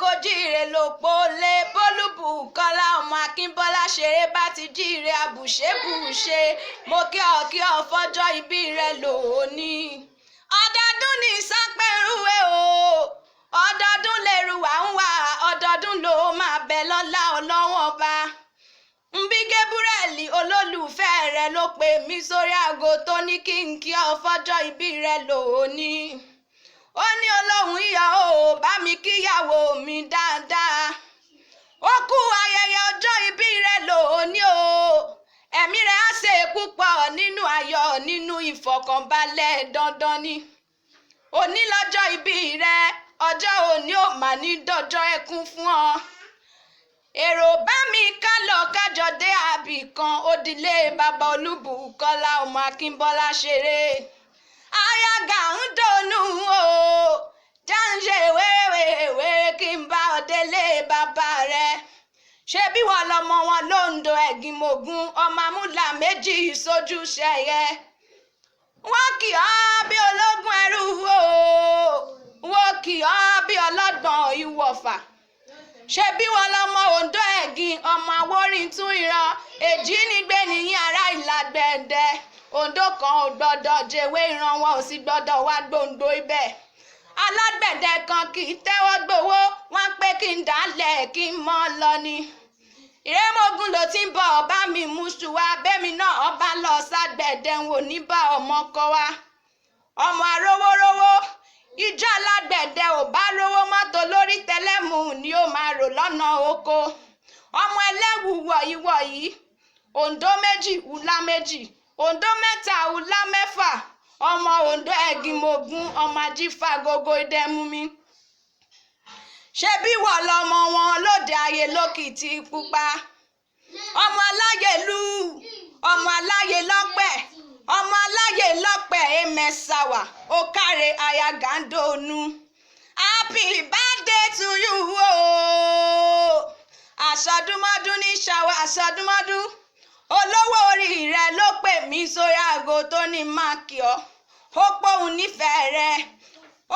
kó jíire lòpó lé Bólúbùkọ́lá ọmọ Akínbọ́lá ṣeré bá ti jíire àbùṣebùṣe mo kí ọ fọjọ́ ìbí rẹ lónìí. Ọdọọdún ní sápẹ́rúwé o ọdọọdún lèrúwà ń wà ọdọọdún ló máa bẹ lọ́lá Ọlọ́run Ọba. Nbí Gébúrẹ́lì olólùfẹ́ rẹ ló pè mí sórí aago tó ní kí n kí ọ fọjọ́ ìbí rẹ lónìí. Ó ní Olóhùn iyọ̀ o bá mi kíyàwó mi dáadáa. Ó kú ayẹyẹ ọjọ́ ìbí rẹ lónìí o. Ẹ̀mí rẹ̀ á ṣe púpọ̀ nínú ayọ̀ nínú ìfọ̀kànbalẹ̀ dandan ni. Òní lọ́jọ́ ìbí rẹ ọjọ́ òní ò mà ní dọjọ́ ẹkún fún ọ. Èrò bá mi ká lọ kájọ dé àbí kan òdìlé bàbá Olúbùkọ́lá ọmọ Akínbọ́lá ṣeré. Ayaga ń dònú o jáǹṣe wéwèwé kí n bá ọ délé bàbá rẹ. Ṣé bí wọ́n lọmọ wọn lóńdó ẹ̀gìnmògún ọmọ amúlà méjì sójú ṣẹyẹ. Wọ́n kì ọ́ bí ológun ẹrú o wọ́n kì ọ́ bí ọlọ́gbọ̀n ìwọ̀fà. Ṣé bí wọ́n lọmọ Oǹdó ẹ̀gìn ọmọ Awórìn tún ìran èjì nígbè nìyí ará Ìlàgbẹ̀dẹ. Oǹdó kan ò gbọ́dọ̀ jẹ̀wé ìran wọn ò sì gbọ́dọ̀ wá gbòǹgbò ibẹ̀. Alágbẹ̀dẹ kan kì í tẹ́wọ́ gbowó wọ́n pé kí n dálẹ̀ kí n mọ́ lọ ni. Ìrẹ́mọ̀gùn ló ti ń bọ̀ ọba mi mùsù wa bẹ́mi náà ọba lọ ságbẹ̀dẹ wò ní bá ọmọ kọ wa. Ọmọ arówórówó ìjọ alágbẹ̀dẹ ò bá rówó mọ́tò lórí tẹlẹ́mù ni ó máa rò lọ́nà oko. Ọmọ ẹlẹ́wù wọ̀yíwọ̀yí Oǹdó méjì Ùlá méjì Oǹdó mẹ́ta Ùlá mẹ́fà ọmọ Oǹdó ẹ̀gìnmògún ọmọ ajífà gógó ìdẹ́múmi. Ṣé bí wọ́n lọmọ wọn lóde ayé lókìtì pupa. Ọmọ aláyélú ọmọ aláyé lọ́pẹ̀ ọmọ aláyé lọ́pẹ̀ emẹ́sàwà ó káre Ayaga ń dònú. Happy birthday to you o. Àṣọdúnmọ́dún ní ṣàwọ̀ àṣọdúnmọ́dún. Olówó orí rẹ ló pè mí sórí aago tó ní máàkì ọ́. Ó pòun nífẹ̀ẹ́ rẹ.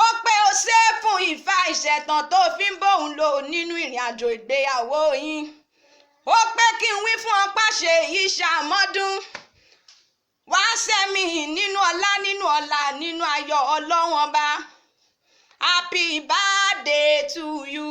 Ó pé o ṣe é fún ìfà ìṣẹ̀tàn tó fi ń bóun lò nínú ìrìn àjò ìgbéyàwó yín. Ó pé kí n wí fún ọ pàṣẹ yìí ṣàmọ́dún. Wàá sẹ́mi nínú ọlá nínú ayọ̀ Ọlọ́run Ọba. Happy birthday to you.